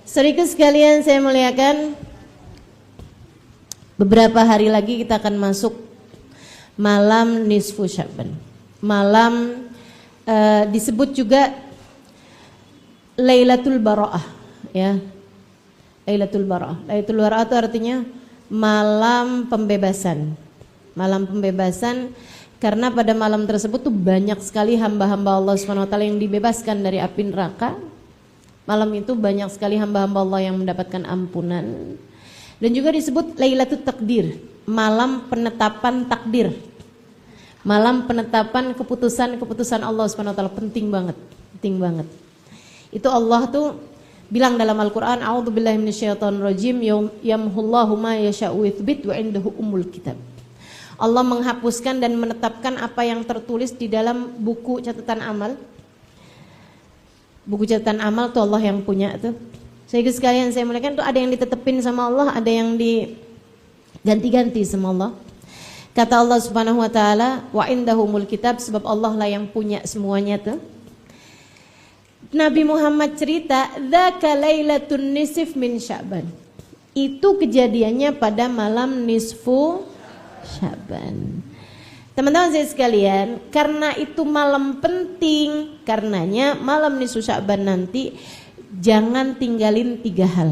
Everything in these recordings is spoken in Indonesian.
Saudaraku sekalian saya muliakan, beberapa hari lagi kita akan masuk malam nisfu Sya'ban. Malam disebut juga Lailatul Bara'ah, ya. Lailatul Bara'ah. Lailatul Bara'ah itu artinya malam pembebasan. Malam pembebasan karena pada malam tersebut tuh banyak sekali hamba-hamba Allah SWT yang dibebaskan dari api neraka. Malam itu banyak sekali hamba-hamba Allah yang mendapatkan ampunan. Dan juga disebut Lailatul Takdir, malam penetapan takdir. Malam penetapan keputusan-keputusan Allah SWT, penting banget, penting banget. Itu Allah tuh bilang dalam Al-Qur'an, a'udzubillahi minasyaitonirrajim, yamhullahu ma yasha'u yutsbit wa indahu ummul kitab. Allah menghapuskan dan menetapkan apa yang tertulis di dalam buku catatan amal. Buku catatan amal tuh Allah yang punya tuh. Sehingga sekalian saya muliakan tuh ada yang ditetepin sama Allah, ada yang diganti-ganti sama Allah. Kata Allah Subhanahu wa taala, wa indahumul kitab, sebab Allah lah yang punya semuanya tuh. Nabi Muhammad cerita, dzaka lailatun nisf min Sya'ban. Itu kejadiannya pada malam nisfu Sya'ban. Teman-teman saya sekalian, karena itu malam penting, karenanya malam nisfu Sya'ban nanti jangan tinggalin 3 hal.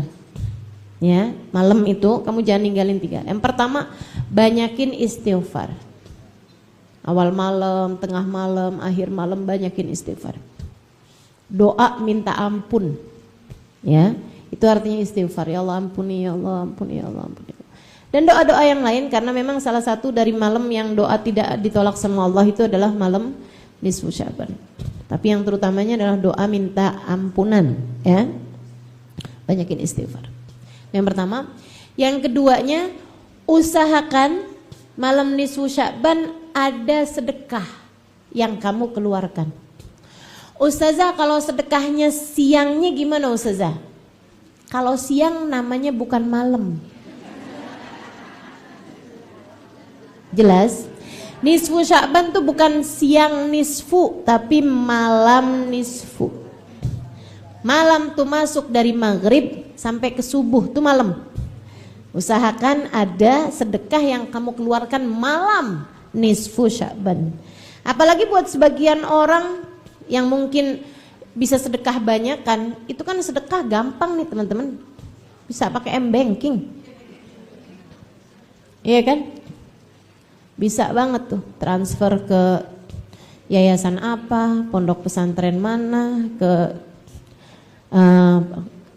Ya, malam itu kamu jangan tinggalin 3. Yang pertama, banyakin istighfar. Awal malam, tengah malam, akhir malam banyakin istighfar. Doa minta ampun. Ya, itu artinya istighfar. Ya Allah ampuni, ya Allah ampuni, ya Allah ampuni. Dan doa-doa yang lain, karena memang salah satu dari malam yang doa tidak ditolak sama Allah itu adalah malam nisfu Sya'ban. Tapi yang terutamanya adalah doa minta ampunan, ya. Banyakin istighfar. Yang pertama, yang keduanya, usahakan malam nisfu Sya'ban ada sedekah yang kamu keluarkan. Ustazah, kalau sedekahnya siangnya gimana Ustazah? Kalau siang namanya bukan malam. Jelas? Nisfu Sya'ban tuh bukan siang nisfu, tapi malam nisfu. Malam tuh masuk dari maghrib sampai ke subuh tuh malam. Usahakan ada sedekah yang kamu keluarkan malam nisfu Sya'ban. Apalagi buat sebagian orang yang mungkin bisa sedekah banyak kan, itu kan sedekah gampang nih teman-teman. Bisa pakai M-Banking. Iya kan? Bisa banget tuh transfer ke yayasan apa, pondok pesantren mana, ke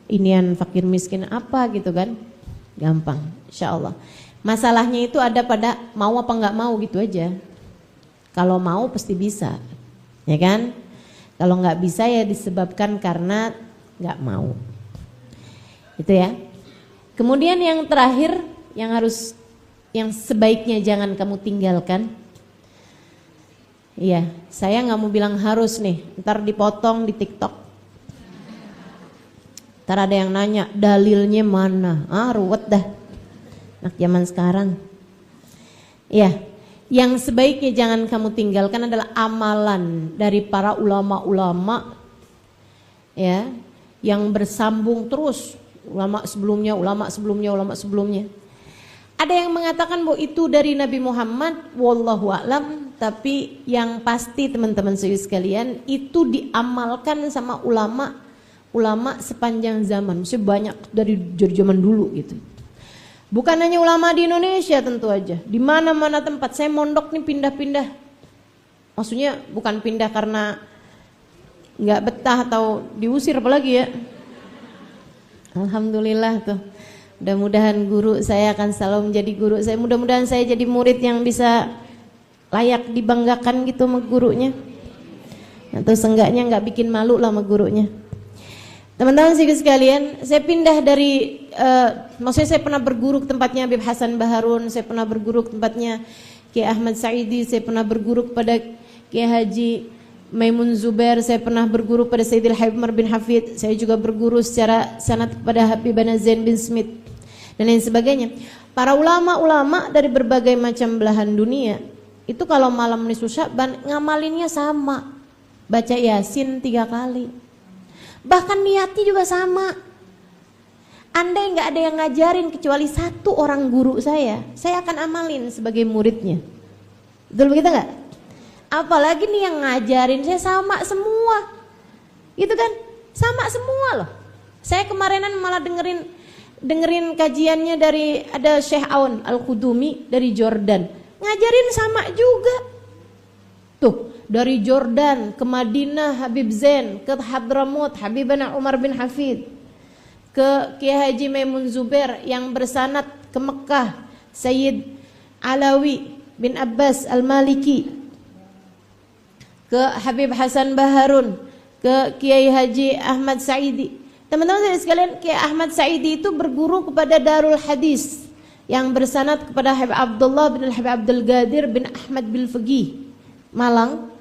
inian fakir miskin apa gitu kan. Gampang, insya Allah. Masalahnya itu ada pada mau apa nggak mau gitu aja. Kalau mau pasti bisa, ya kan? Kalau nggak bisa ya disebabkan karena nggak mau. Itu ya. Kemudian yang terakhir yang sebaiknya jangan kamu tinggalkan. Iya, saya nggak mau bilang harus nih, ntar dipotong di TikTok. Ntar ada yang nanya dalilnya mana? Ruwet dah. Anak zaman sekarang. Iya, yang sebaiknya jangan kamu tinggalkan adalah amalan dari para ulama-ulama, ya, yang bersambung terus. Ulama sebelumnya, ulama sebelumnya, ulama sebelumnya. Ada yang mengatakan bahwa itu dari Nabi Muhammad, wallahu a'lam, tapi yang pasti teman-teman sekalian itu diamalkan sama ulama sepanjang zaman, maksudnya banyak dari zaman dulu gitu. Bukan hanya ulama di Indonesia tentu aja, di mana-mana tempat. Saya mondok nih pindah-pindah, maksudnya bukan pindah karena nggak betah atau diusir apalagi ya. Alhamdulillah tuh. Mudah-mudahan guru saya akan selalu menjadi guru saya. Mudah-mudahan saya jadi murid yang bisa layak dibanggakan gitu sama gurunya. Atau seenggaknya nggak bikin malu lah sama gurunya. Teman-teman sekalian, saya pindah dari, maksudnya saya pernah berguru ke tempatnya Habib Hasan Baharun, saya pernah berguru ke tempatnya Kiai Ahmad Sa'idi, saya pernah berguru kepada Kiai Haji Maimun Zubair, saya pernah berguru pada Sayyidil Habib Umar bin Hafid, saya juga berguru secara sanad kepada Habibana Zain bin Smith dan lain sebagainya. Para ulama-ulama dari berbagai macam belahan dunia itu kalau malam nisfu Sya'ban ngamalinnya sama, baca Yasin 3 kali, bahkan niatnya juga sama. Andai nggak ada yang ngajarin kecuali satu orang guru saya akan amalin sebagai muridnya. Betul begitu nggak? Apalagi nih yang ngajarin saya sama semua, gitu kan? Sama semua loh. Saya kemarinan malah dengerin kajiannya dari ada Syekh Aun Al-Qudumi dari Jordan, ngajarin sama juga. Tuh dari Jordan ke Madinah Habib Zain, ke Hadramut Habibana Umar bin Hafid, ke Kiai Haji Maimun Zubair yang bersanad ke Mekah Sayyid Alawi bin Abbas Al-Maliki, ke Habib Hasan Baharun, ke Kiai Haji Ahmad Saidi. Teman-teman sekalian, Kiai Ahmad Saidi itu berguru kepada Darul Hadis yang bersanad kepada Habib Abdullah bin Habib Abdul Qadir bin Ahmad bil Faqih Malang.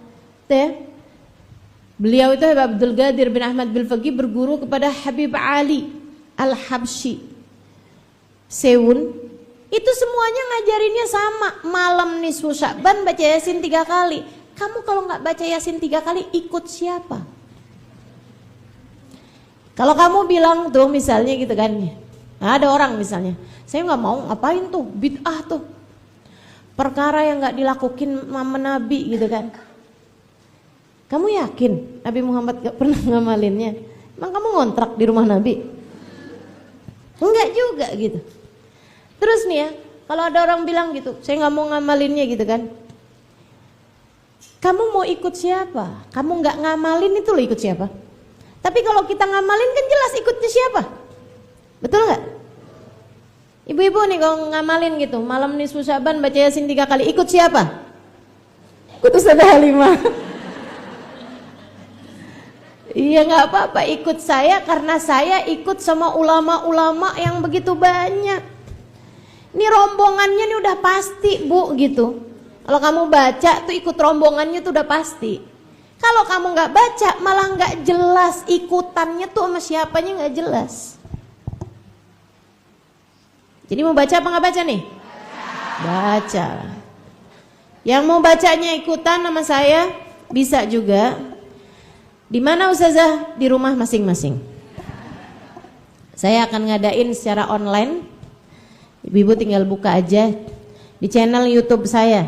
Beliau itu Habib Abdul Qadir bin Ahmad bil Faqih berguru kepada Habib Ali Al-Habsyi Sewun. Itu semuanya ngajarinnya sama. Malam nisfu Sya'ban baca Yasin 3 kali. Kamu kalau nggak baca Yasin 3 kali ikut siapa? Kalau kamu bilang tuh misalnya gitu kan, ada orang misalnya, saya nggak mau ngapain tuh, bid'ah tuh, perkara yang nggak dilakuin sama Nabi gitu kan. Kamu yakin Nabi Muhammad gak pernah ngamalinnya? Emang kamu ngontrak di rumah Nabi? Enggak juga gitu. Terus nih ya, kalau ada orang bilang gitu, saya nggak mau ngamalinnya gitu kan. Kamu mau ikut siapa? Kamu nggak ngamalin itu lo ikut siapa? Tapi kalau kita ngamalin kan jelas ikutnya siapa? Betul nggak? Ibu-ibu nih kalau ngamalin gitu, malam nisfu Sya'ban baca Yasin 3 kali, ikut siapa? Ikut Ustazah Halimah. Iya nggak apa-apa, ikut saya karena saya ikut sama ulama-ulama yang begitu banyak. Ini rombongannya nih udah pasti bu gitu. Kalau kamu baca tuh ikut rombongannya tuh udah pasti. Kalau kamu nggak baca malah nggak jelas ikutannya tuh sama siapanya nggak jelas. Jadi mau baca apa nggak baca nih? Baca. Yang mau bacanya ikutan sama saya bisa juga. Di mana Ustazah? Di rumah masing-masing. Saya akan ngadain secara online. Ibu-ibu tinggal buka aja di channel YouTube saya.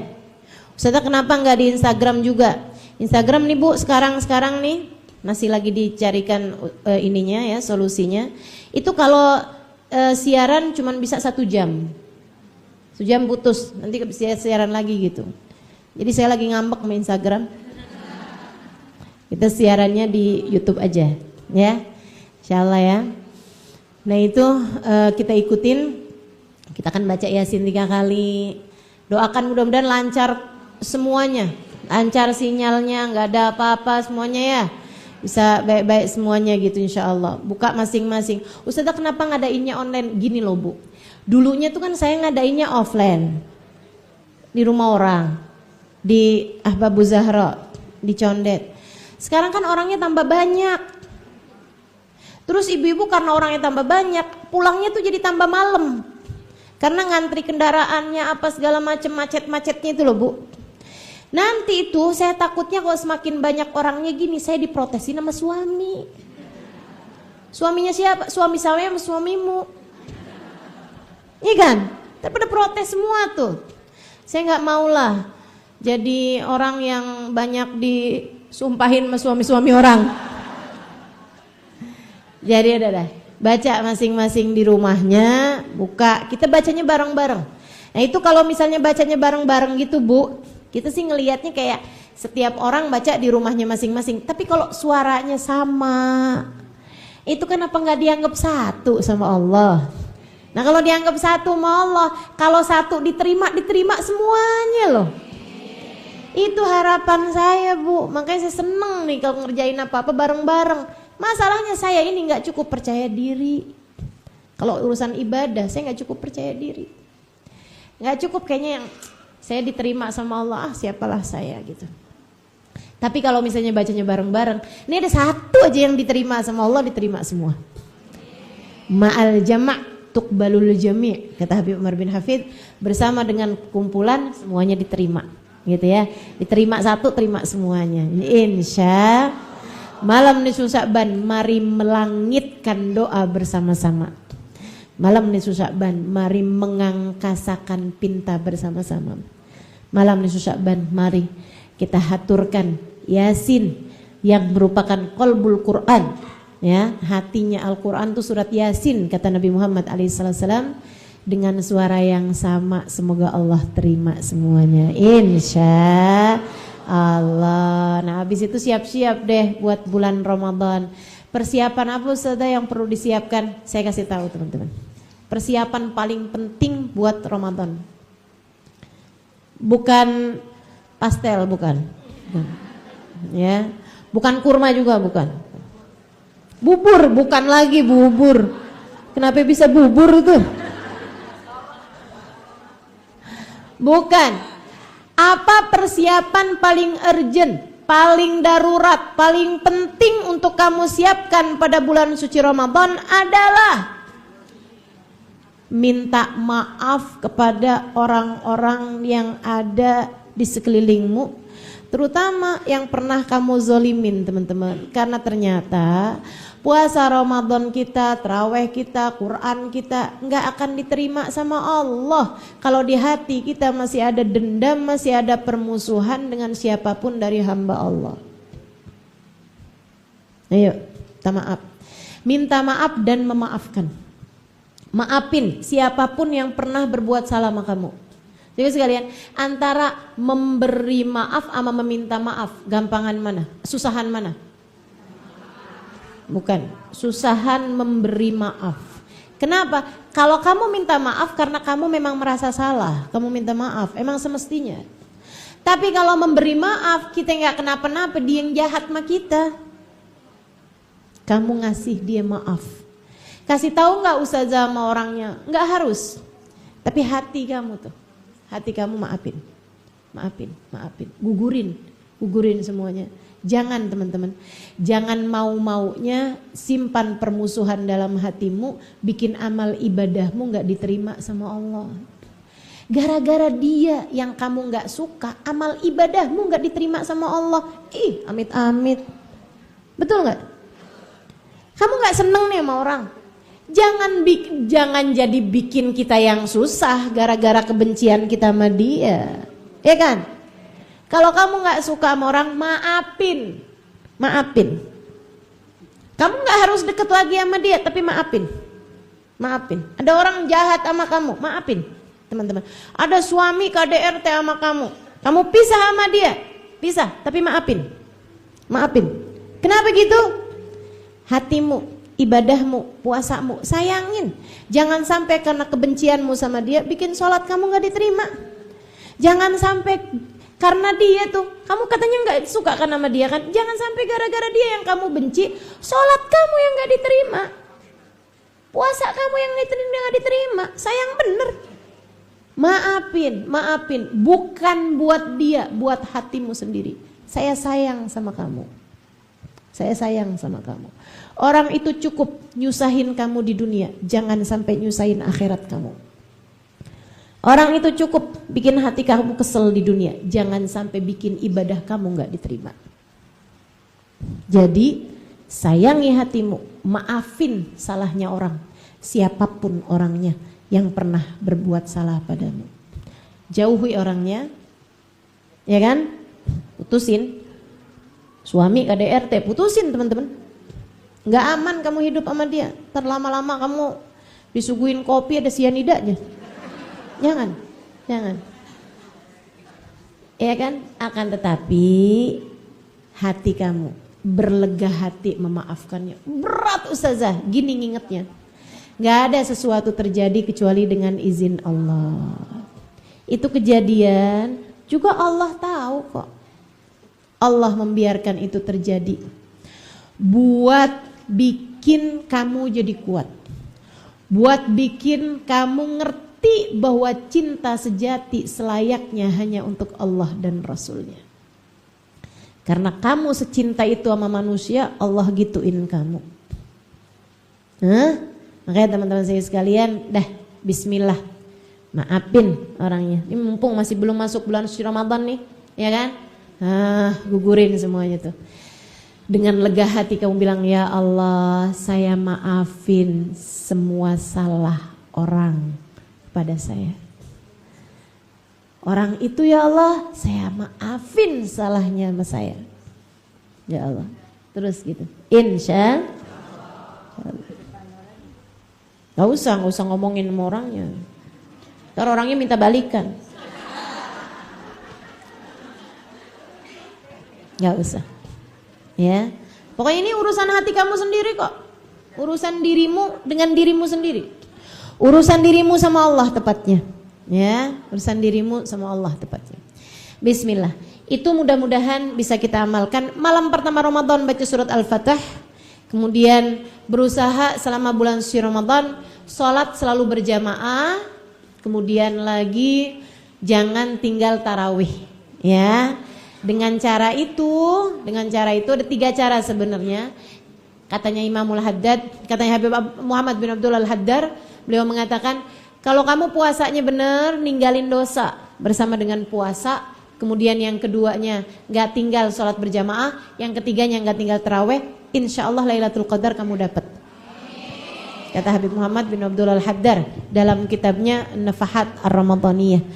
Ustazah kenapa nggak di Instagram juga? Instagram nih Bu, sekarang nih masih lagi dicarikan ininya ya, solusinya. Itu kalau siaran cuman bisa 1 jam. 1 jam putus, nanti bisa siaran lagi gitu. Jadi saya lagi ngambek sama Instagram. Kita siarannya di YouTube aja ya, insyaallah ya. Nah itu kita ikutin, kita akan baca Yasin 3 kali. Doakan mudah-mudahan lancar semuanya, lancar sinyalnya, nggak ada apa-apa semuanya ya, bisa baik-baik semuanya gitu insyaallah. Buka masing-masing. Ustazah kenapa ngadainnya online? Gini loh Bu, dulunya tuh kan saya ngadainnya offline di rumah orang, di Ahbabuz Zahra, di Condet. Sekarang kan orangnya tambah banyak. Terus ibu-ibu karena orangnya tambah banyak, pulangnya tuh jadi tambah malam. Karena ngantri kendaraannya apa segala macam, macet-macetnya itu loh Bu. Nanti itu saya takutnya kalau semakin banyak orangnya gini, saya diprotesin sama suami. Suaminya siapa? Suami saya sama suamimu. Iya kan? Tapi pada protes semua tuh. Saya nggak maulah jadi orang yang banyak disumpahin sama suami-suami orang. Jadi ada baca masing-masing di rumahnya, buka, kita bacanya bareng-bareng. Nah itu kalau misalnya bacanya bareng-bareng gitu Bu, kita sih ngelihatnya kayak setiap orang baca di rumahnya masing-masing. Tapi kalau suaranya sama, itu kenapa nggak dianggap satu sama Allah? Nah kalau dianggap satu sama Allah, kalau satu diterima semuanya loh. Itu harapan saya Bu, makanya saya seneng nih kalau ngerjain apa-apa bareng-bareng. Masalahnya saya ini nggak cukup percaya diri. Kalau urusan ibadah saya nggak cukup percaya diri. Nggak cukup kayaknya yang saya diterima sama Allah, siapalah saya gitu. Tapi kalau misalnya bacanya bareng-bareng, ini ada satu aja yang diterima sama Allah, diterima semua. Ma'al jama' tuqbalul jami', kata Habib Umar bin Hafid, bersama dengan kumpulan semuanya diterima. Gitu ya, diterima satu, terima semuanya. Insya malam nisfu Sya'ban, mari melangitkan doa bersama-sama. Malam nisfu Sya'ban, mari mengangkasakan pinta bersama-sama. Malam nisfu Sya'ban, mari kita haturkan Yasin yang merupakan qalbul Quran, ya, hatinya Al-Quran itu surat Yasin, kata Nabi Muhammad alaihissalam, dengan suara yang sama. Semoga Allah terima semuanya, insya Allah. Nah, habis itu siap-siap deh buat bulan Ramadan. Persiapan apa saja yang perlu disiapkan? Saya kasih tahu teman-teman. Persiapan paling penting buat Ramadan bukan pastel, bukan. Ya, bukan kurma juga, bukan. Bubur, bukan lagi bubur. Kenapa bisa bubur itu? Bukan. Apa persiapan paling urgent, paling darurat, paling penting untuk kamu siapkan pada bulan suci Ramadan adalah minta maaf kepada orang-orang yang ada di sekelilingmu, terutama yang pernah kamu zolimin, teman-teman. Karena ternyata puasa Ramadan kita, tarawih kita, Quran kita nggak akan diterima sama Allah kalau di hati kita masih ada dendam, masih ada permusuhan dengan siapapun dari hamba Allah. Ayo, minta maaf, minta maaf dan memaafkan. Maafin siapapun yang pernah berbuat salah sama kamu. Jadi sekalian, antara memberi maaf sama meminta maaf, gampangan mana? Susahan mana? Bukan, susahan memberi maaf. Kenapa? Kalau kamu minta maaf karena kamu memang merasa salah, kamu minta maaf, emang semestinya. Tapi kalau memberi maaf, kita nggak kenapa-napa, dia yang jahat sama kita, kamu ngasih dia maaf. Kasih tahu nggak ustazah sama orangnya? Nggak harus. Tapi hati kamu tuh, hati kamu maafin, maafin, maafin, gugurin semuanya. Jangan teman-teman, jangan mau-maunya simpan permusuhan dalam hatimu, bikin amal ibadahmu nggak diterima sama Allah. Gara-gara dia yang kamu nggak suka, amal ibadahmu nggak diterima sama Allah. Ih, amit-amit, betul nggak? Kamu nggak seneng nih sama orang. Jangan jadi bikin kita yang susah gara-gara kebencian kita sama dia, ya kan? Kalau kamu nggak suka sama orang, maafin. Kamu nggak harus deket lagi sama dia, tapi maafin. Ada orang jahat sama kamu, maafin, teman-teman. Ada suami KDRT sama kamu pisah sama dia, pisah, tapi maafin. Kenapa gitu? Hatimu, ibadahmu, puasamu, sayangin. Jangan sampai karena kebencianmu sama dia bikin sholat kamu gak diterima. Jangan sampai karena dia tuh, kamu katanya gak suka kan sama dia kan, jangan sampai gara-gara dia yang kamu benci, sholat kamu yang gak diterima, puasa kamu yang gak diterima. Sayang bener. Maafin, bukan buat dia, buat hatimu sendiri. Saya sayang sama kamu. Orang itu cukup nyusahin kamu di dunia, jangan sampai nyusahin akhirat kamu. Orang itu cukup bikin hati kamu kesel di dunia, jangan sampai bikin ibadah kamu gak diterima. Jadi sayangi hatimu, maafin salahnya orang, siapapun orangnya yang pernah berbuat salah padamu. Jauhi orangnya, ya kan? Putusin. Suami KDRT, putusin teman-teman. Gak aman kamu hidup sama dia. Terlama-lama kamu disuguhin kopi ada sianidanya. Jangan. Ya kan? Akan tetapi hati kamu berlega hati memaafkannya. Berat ustazah, gini ngingetnya. Gak ada sesuatu terjadi kecuali dengan izin Allah. Itu kejadian juga Allah tahu kok. Allah membiarkan itu terjadi buat bikin kamu jadi kuat, buat bikin kamu ngerti bahwa cinta sejati selayaknya hanya untuk Allah dan Rasulnya. Karena kamu secinta itu sama manusia, Allah gituin kamu. Makanya teman-teman saya sekalian, dah bismillah, maafin orangnya. Ini mumpung masih belum masuk bulan suci Ramadan nih, ya kan? Gugurin semuanya tuh. Dengan lega hati kamu bilang, ya Allah, saya maafin semua salah orang kepada saya. Orang itu ya Allah, saya maafin salahnya sama saya. Ya Allah. Terus gitu. Insya Allah. Gak usah ngomongin sama orangnya. Ntar orangnya minta balikan. Gak usah. Ya, pokoknya ini urusan hati kamu sendiri kok. Urusan dirimu dengan dirimu sendiri. Urusan dirimu sama Allah tepatnya. Ya, urusan dirimu sama Allah tepatnya. Bismillah. Itu mudah-mudahan bisa kita amalkan. Malam pertama Ramadan baca surat Al-Fatih. Kemudian berusaha selama bulan suci Ramadan sholat selalu berjamaah. Kemudian lagi jangan tinggal tarawih. Ya. Dengan cara itu ada 3 cara sebenarnya. Katanya Imamul Haddad, katanya Habib Muhammad bin Abdul Al-Haddar, beliau mengatakan kalau kamu puasanya benar, ninggalin dosa bersama dengan puasa. Kemudian yang keduanya nggak tinggal sholat berjamaah, yang ketiganya nggak tinggal taraweh, insya Allah Lailatul Qadar kamu dapat. Kata Habib Muhammad bin Abdul Al-Haddar dalam kitabnya Nafahat Ar-Ramadaniyah.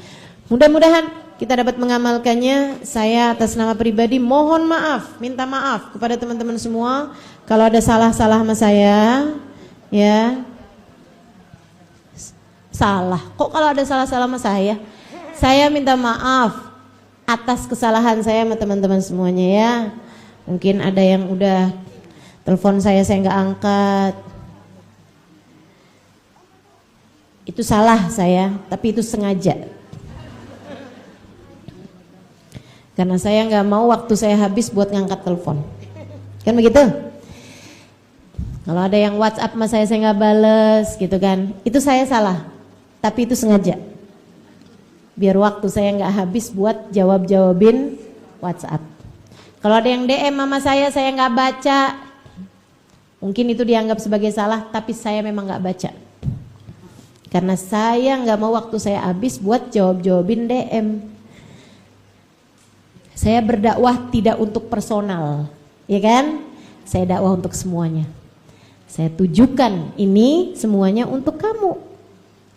Mudah-mudahan kita dapat mengamalkannya. Saya atas nama pribadi mohon maaf, minta maaf kepada teman-teman semua kalau ada salah-salah sama saya. Ya, salah. Kok kalau ada salah-salah sama saya? Saya minta maaf atas kesalahan saya sama teman-teman semuanya ya. Mungkin ada yang udah telepon saya nggak angkat. Itu salah saya, tapi itu sengaja. Karena saya nggak mau waktu saya habis buat ngangkat telepon, kan begitu? Kalau ada yang WhatsApp sama saya nggak bales, gitu kan? Itu saya salah, tapi itu sengaja. Biar waktu saya nggak habis buat jawabin WhatsApp. Kalau ada yang DM sama saya nggak baca, mungkin itu dianggap sebagai salah, tapi saya memang nggak baca. Karena saya nggak mau waktu saya habis buat jawabin DM. Saya berdakwah tidak untuk personal, ya kan? Saya dakwah untuk semuanya. Saya tujukan ini semuanya untuk kamu,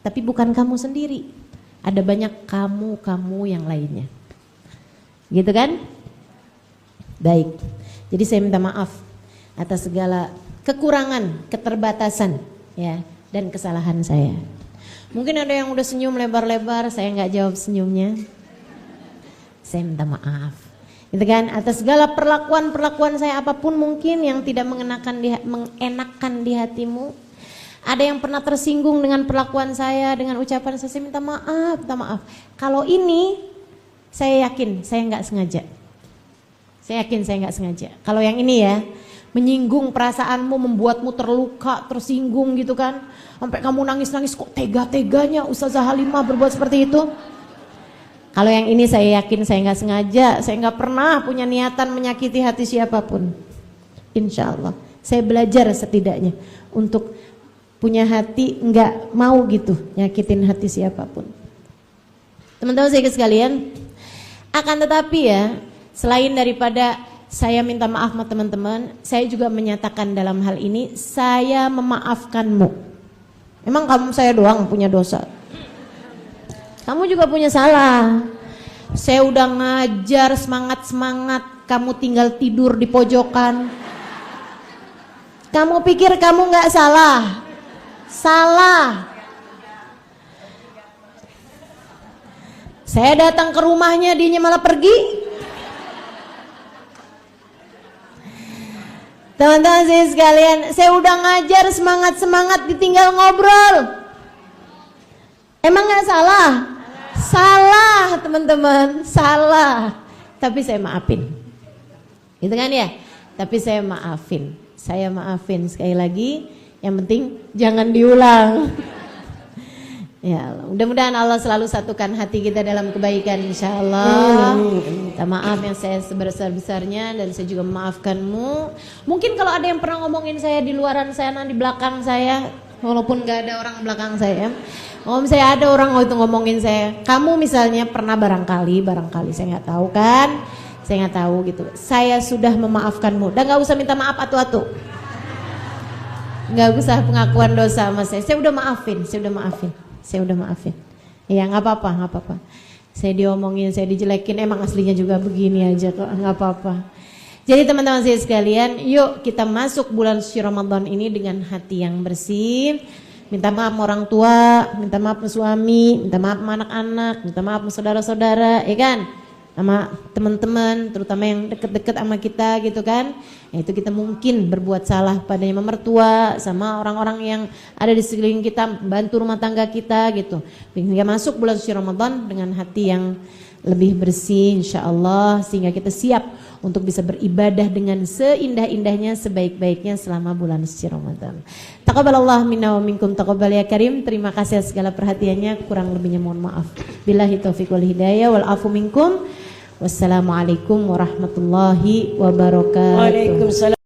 tapi bukan kamu sendiri. Ada banyak kamu yang lainnya, gitu kan? Baik. Jadi saya minta maaf atas segala kekurangan, keterbatasan, ya, dan kesalahan saya. Mungkin ada yang udah senyum lebar-lebar, saya nggak jawab senyumnya. Saya minta maaf, gitu kan, atas segala perlakuan saya apapun mungkin yang tidak mengenakan di hatimu. Ada yang pernah tersinggung dengan perlakuan saya, dengan ucapan saya minta maaf, minta maaf. Kalau ini saya yakin saya nggak sengaja. Saya yakin saya nggak sengaja. Kalau yang ini ya, menyinggung perasaanmu, membuatmu terluka, tersinggung gitu kan, sampai kamu nangis-nangis, kok tega-teganya Ustazah Halimah berbuat seperti itu. Kalau yang ini saya yakin saya nggak sengaja, saya nggak pernah punya niatan menyakiti hati siapapun. Insya Allah, saya belajar setidaknya untuk punya hati nggak mau gitu nyakitin hati siapapun. Teman-teman saya sekalian, akan tetapi ya, selain daripada saya minta maaf sama teman-teman, saya juga menyatakan dalam hal ini saya memaafkanmu. Emang kamu saya doang punya dosa? Kamu juga punya salah. Saya udah ngajar semangat-semangat, kamu tinggal tidur di pojokan. Kamu pikir kamu nggak salah? Salah. Saya datang ke rumahnya, dia malah pergi. Teman-teman saya sekalian, saya udah ngajar semangat-semangat, ditinggal ngobrol. Emang nggak salah? Salah teman-teman, salah. Tapi saya maafin, gitu kan ya? Tapi saya maafin sekali lagi. Yang penting jangan diulang. Ya Allah, mudah-mudahan Allah selalu satukan hati kita dalam kebaikan, insya Allah. Minta maaf yang saya sebesar-besarnya, dan saya juga memaafkanmu. Mungkin kalau ada yang pernah ngomongin saya di luaran sana, di belakang saya, walaupun gak ada orang belakang saya, kalau misalnya ada orang itu ngomongin saya, kamu misalnya pernah barangkali saya nggak tahu kan, Saya nggak tahu gitu. Saya sudah memaafkanmu. Dan nggak usah minta maaf atu-atu. Nggak usah pengakuan dosa sama saya. Saya udah maafin. Ya nggak apa-apa. Saya diomongin, saya dijelekin, emang aslinya juga begini aja kok, nggak apa-apa. Jadi teman-teman saya sekalian, yuk kita masuk bulan suci Ramadan ini dengan hati yang bersih. Minta maaf sama orang tua, minta maaf sama suami, minta maaf sama anak-anak, minta maaf sama saudara-saudara, ya kan? Sama teman-teman, terutama yang deket-deket sama kita gitu kan. Nah, itu kita mungkin berbuat salah padanya sama mertua, sama orang-orang yang ada di sekeliling kita, bantu rumah tangga kita gitu. Hingga masuk bulan suci Ramadan dengan hati yang lebih bersih insyaallah, sehingga kita siap untuk bisa beribadah dengan seindah-indahnya, sebaik-baiknya selama bulan suci Ramadan. Taqabbalallah minna wa minkum taqabbal ya karim. Terima kasih atas segala perhatiannya, kurang lebihnya mohon maaf. Billahi taufiq wal hidayah wal afu minkum. Wassalamualaikum warahmatullahi wabarakatuh. Waalaikumsalam.